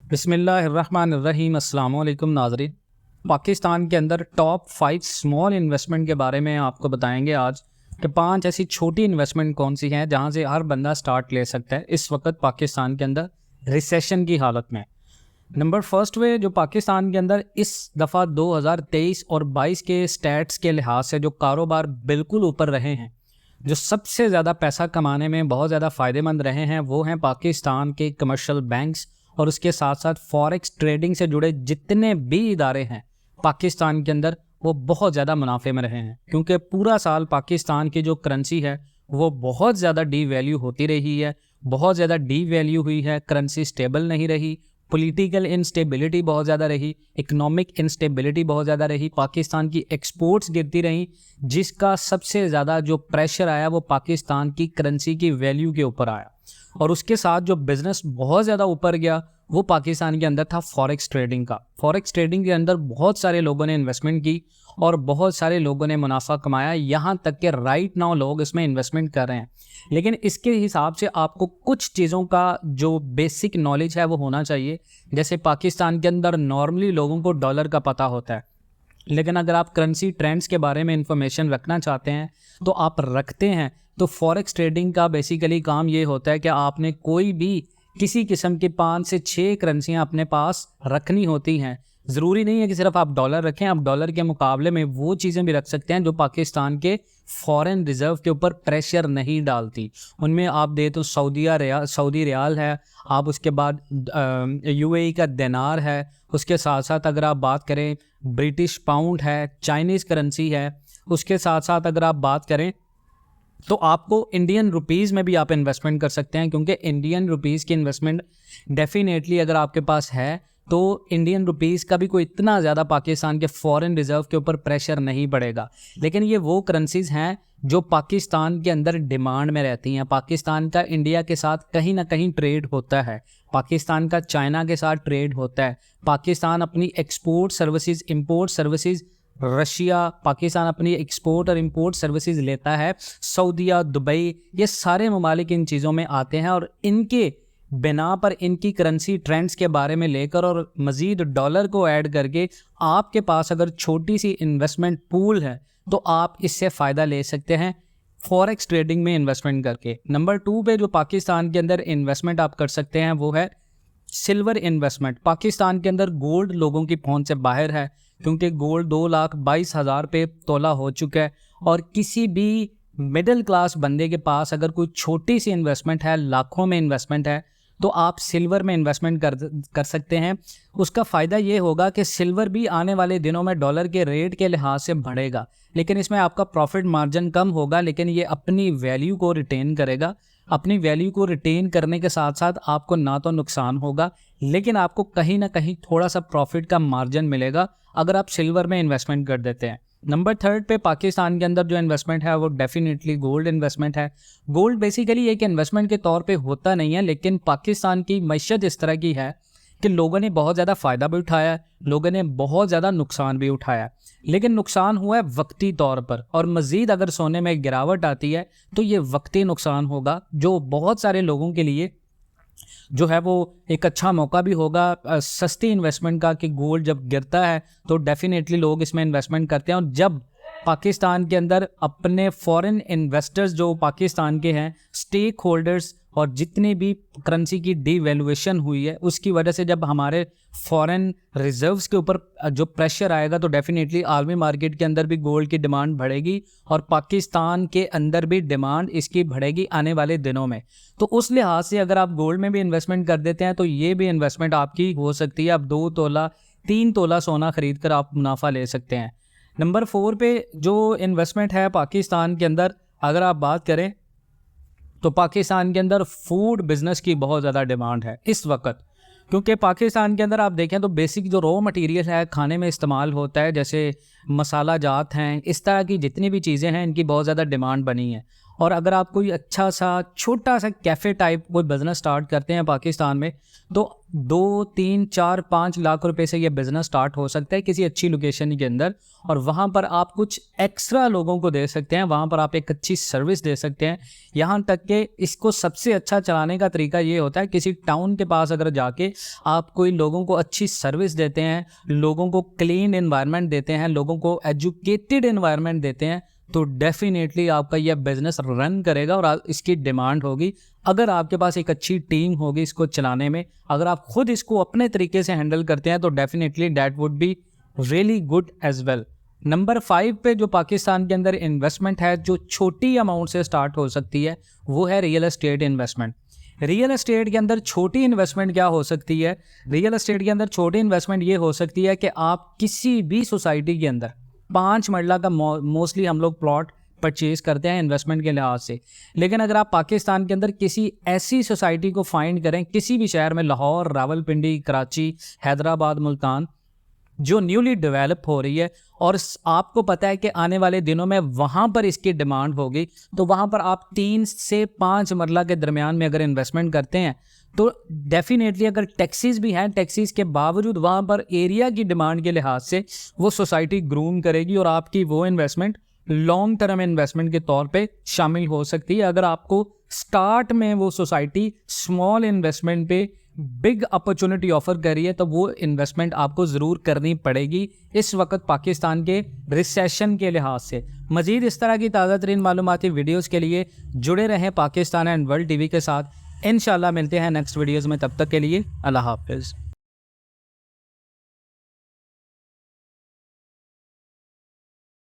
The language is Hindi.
बिस्मिल्लाहिर्रहमानिर्रहीम। अस्सलाम वालेकुम नाज़रीन। पाकिस्तान के अंदर टॉप 5 स्मॉल इन्वेस्टमेंट के बारे में आपको बताएंगे आज कि 5 ऐसी छोटी इन्वेस्टमेंट कौन सी हैं जहां से हर बंदा स्टार्ट ले सकता है इस वक्त पाकिस्तान के अंदर रिसेशन की हालत में। नंबर फर्स्ट वे जो पाकिस्तान के अंदर इस दफ़ा 2023 और 22 के स्टैट्स के लिहाज से जो कारोबार बिल्कुल ऊपर रहे हैं, जो सबसे ज़्यादा पैसा कमाने में बहुत ज़्यादा फ़ायदेमंद रहे हैं, वो हैं पाकिस्तान के कमर्शियल बैंक्स और उसके साथ साथ फॉरेक्स ट्रेडिंग से जुड़े जितने भी इदारे हैं पाकिस्तान के अंदर, वो बहुत ज़्यादा मुनाफे में रहे हैं। क्योंकि पूरा साल पाकिस्तान की जो करेंसी है वो बहुत ज़्यादा डी वैल्यू होती रही है, बहुत ज़्यादा डी वैल्यू हुई है, करेंसी स्टेबल नहीं रही, पॉलिटिकल इंस्टेबिलिटी बहुत ज़्यादा रही, इकोनॉमिक इंस्टेबिलिटी बहुत ज़्यादा रही, पाकिस्तान की एक्सपोर्ट्स गिरती रहीं, जिसका सबसे ज़्यादा जो प्रेशर आया वो पाकिस्तान की करेंसी की वैल्यू के ऊपर आया। और उसके साथ जो बिज़नेस बहुत ज़्यादा ऊपर गया वो पाकिस्तान के अंदर था फॉरेक्स ट्रेडिंग का। फॉरेक्स ट्रेडिंग के अंदर बहुत सारे लोगों ने इन्वेस्टमेंट की और बहुत सारे लोगों ने मुनाफा कमाया, यहाँ तक कि राइट नाउ लोग इसमें इन्वेस्टमेंट कर रहे हैं। लेकिन इसके हिसाब से आपको कुछ चीज़ों का जो बेसिक नॉलेज है वो होना चाहिए। जैसे पाकिस्तान के अंदर नॉर्मली लोगों को डॉलर का पता होता है, लेकिन अगर आप करेंसी ट्रेंड्स के बारे में इंफॉर्मेशन रखना चाहते हैं तो आप रखते हैं। तो फॉरेक्स ट्रेडिंग का बेसिकली काम ये होता है कि आपने कोई भी किसी किस्म की 5 से 6 करेंसियाँ अपने पास रखनी होती हैं। ज़रूरी नहीं है कि सिर्फ आप डॉलर रखें, आप डॉलर के मुकाबले में वो चीज़ें भी रख सकते हैं जो पाकिस्तान के फॉरेन रिज़र्व के ऊपर प्रेशर नहीं डालती। उनमें आप दे तो सऊदी रियाल है, आप उसके बाद यूएई का दिनार है, उसके साथ साथ अगर आप बात करें ब्रिटिश पाउंड है, चाइनीज़ करेंसी है, उसके साथ साथ अगर आप बात करें तो आपको इंडियन रुपीज़ में भी आप इन्वेस्टमेंट कर सकते हैं। क्योंकि इंडियन रुपीज़ की इन्वेस्टमेंट डेफिनेटली अगर आपके पास है तो इंडियन रुपीज़ का भी कोई इतना ज़्यादा पाकिस्तान के फॉरेन रिज़र्व के ऊपर प्रेशर नहीं पड़ेगा। लेकिन ये वो करेंसीज़ हैं जो पाकिस्तान के अंदर डिमांड में रहती हैं। पाकिस्तान का इंडिया के साथ कहीं ना कहीं ट्रेड होता है, पाकिस्तान का चाइना के साथ ट्रेड होता है, पाकिस्तान अपनी export services, import services, Russia, Pakistan अपनी एक्सपोर्ट और इंपोर्ट सर्विसेज लेता है, सऊदीया, दुबई, ये सारे ममालिक इन चीज़ों में आते हैं और इनके बिना पर इनकी करेंसी ट्रेंड्स के बारे में लेकर और मज़ीद डॉलर को ऐड करके आपके पास अगर छोटी सी इन्वेस्टमेंट पूल है तो आप इससे फ़ायदा ले सकते हैं फॉरेक्स ट्रेडिंग में इन्वेस्टमेंट करके। नंबर 2 पे जो पाकिस्तान के अंदर इन्वेस्टमेंट आप कर सकते हैं वो है सिल्वर इन्वेस्टमेंट। पाकिस्तान के अंदर गोल्ड लोगों की पहुंच से बाहर है, क्योंकि गोल्ड 2,22,000 पे तोला हो चुका है। और किसी भी मिडिल क्लास बंदे के पास अगर कोई छोटी सी इन्वेस्टमेंट है, लाखों में इन्वेस्टमेंट है, तो आप सिल्वर में इन्वेस्टमेंट कर सकते हैं। उसका फ़ायदा ये होगा कि सिल्वर भी आने वाले दिनों में डॉलर के रेट के लिहाज से बढ़ेगा, लेकिन इसमें आपका प्रॉफिट मार्जिन कम होगा, लेकिन ये अपनी वैल्यू को रिटेन करेगा। अपनी वैल्यू को रिटेन करने के साथ साथ आपको ना तो नुकसान होगा, लेकिन आपको कहीं ना कहीं थोड़ा सा प्रॉफिट का मार्जिन मिलेगा अगर आप सिल्वर में इन्वेस्टमेंट कर देते हैं। नंबर 3 पे पाकिस्तान के अंदर जो इन्वेस्टमेंट है वो डेफिनेटली गोल्ड इन्वेस्टमेंट है। गोल्ड बेसिकली एक इन्वेस्टमेंट के तौर पे होता नहीं है, लेकिन पाकिस्तान की मैशत इस तरह की है कि लोगों ने बहुत ज़्यादा फ़ायदा भी उठाया है, लोगों ने बहुत ज़्यादा नुकसान भी उठाया है। लेकिन नुकसान हुआ है वक्ती तौर पर, और मज़ीद अगर सोने में गिरावट आती है तो ये वक्ती नुकसान होगा, जो बहुत सारे लोगों के लिए जो है वो एक अच्छा मौका भी होगा सस्ती इन्वेस्टमेंट का, कि गोल्ड जब गिरता है तो डेफिनेटली लोग इसमें इन्वेस्टमेंट करते हैं। और जब पाकिस्तान के अंदर अपने फॉरेन इन्वेस्टर्स जो पाकिस्तान के हैं, स्टेक होल्डर्स, और जितनी भी करेंसी की डीवैल्यूएशन हुई है उसकी वजह से जब हमारे फॉरेन रिजर्व्स के ऊपर जो प्रेशर आएगा तो डेफिनेटली आलमी मार्केट के अंदर भी गोल्ड की डिमांड बढ़ेगी और पाकिस्तान के अंदर भी डिमांड इसकी बढ़ेगी आने वाले दिनों में। तो उस लिहाज से अगर आप गोल्ड में भी इन्वेस्टमेंट कर देते हैं तो ये भी इन्वेस्टमेंट आपकी हो सकती है। आप 2 तोला 3 तोला सोना खरीद कर आप मुनाफा ले सकते हैं। नंबर 4 पे जो इन्वेस्टमेंट है पाकिस्तान के अंदर अगर आप बात करें तो पाकिस्तान के अंदर फूड बिज़नेस की बहुत ज़्यादा डिमांड है इस वक्त। क्योंकि पाकिस्तान के अंदर आप देखें तो बेसिक जो रॉ मटेरियल है खाने में इस्तेमाल होता है, जैसे मसाला जात हैं, इस तरह की जितनी भी चीज़ें हैं इनकी बहुत ज़्यादा डिमांड बनी है। और अगर आप कोई अच्छा सा छोटा सा कैफ़े टाइप कोई बिज़नेस स्टार्ट करते हैं पाकिस्तान में, तो 2, 3, 4, 5 लाख रुपए से ये बिज़नेस स्टार्ट हो सकता है किसी अच्छी लोकेशन के अंदर। और वहाँ पर आप कुछ एक्स्ट्रा लोगों को दे सकते हैं, वहाँ पर आप एक अच्छी सर्विस दे सकते हैं। यहाँ तक कि इसको सबसे अच्छा चलाने का तरीका ये होता है, किसी टाउन के पास अगर जाके आप कोई लोगों को अच्छी सर्विस देते हैं, लोगों को क्लीन एनवायरनमेंट देते हैं, लोगों को एजुकेटेड एनवायरनमेंट देते हैं, तो डेफिनेटली आपका यह बिज़नेस रन करेगा और इसकी डिमांड होगी। अगर आपके पास एक अच्छी टीम होगी इसको चलाने में, अगर आप खुद इसको अपने तरीके से हैंडल करते हैं, तो definitely that would be really good as well. Number 5 पे जो पाकिस्तान के अंदर इन्वेस्टमेंट है जो छोटी अमाउंट से स्टार्ट हो सकती है, वो है real estate investment. Real estate के अंदर छोटी इन्वेस्टमेंट क्या हो सकती है? रियल एस्टेट के अंदर छोटी इन्वेस्टमेंट ये हो सकती है कि आप किसी भी सोसाइटी के अंदर 5 मरला का मोस्टली हम लोग प्लॉट परचेज करते हैं इन्वेस्टमेंट के लिहाज से। लेकिन अगर आप पाकिस्तान के अंदर किसी ऐसी सोसाइटी को फाइंड करें, किसी भी शहर में, लाहौर, रावलपिंडी, कराची, हैदराबाद, मुल्तान, जो न्यूली डेवलप हो रही है और आपको पता है कि आने वाले दिनों में वहाँ पर इसकी डिमांड होगी, तो वहाँ पर आप 3 से 5 मरला के दरमियान में अगर इन्वेस्टमेंट करते हैं, तो डेफिनेटली अगर टैक्सीज भी हैं, टैक्सीज के बावजूद वहाँ पर एरिया की डिमांड के लिहाज से वो सोसाइटी ग्रूम करेगी और आपकी वो इन्वेस्टमेंट लॉन्ग टर्म इन्वेस्टमेंट के तौर पे शामिल हो सकती है। अगर आपको स्टार्ट में वो सोसाइटी स्मॉल इन्वेस्टमेंट पे बिग अपॉर्चुनिटी ऑफर कर रही है, तो वो इन्वेस्टमेंट आपको ज़रूर करनी पड़ेगी इस वक्त पाकिस्तान के रिसेशन के लिहाज से। मज़ीद इस तरह की ताज़ा तरीन मालूमाती वीडियोज़ के लिए जुड़े रहें पाकिस्तान एंड वर्ल्ड टीवी के साथ। इंशाल्लाह मिलते हैं नेक्स्ट वीडियोज़ में, तब तक के लिए अल्लाह हाफिज़।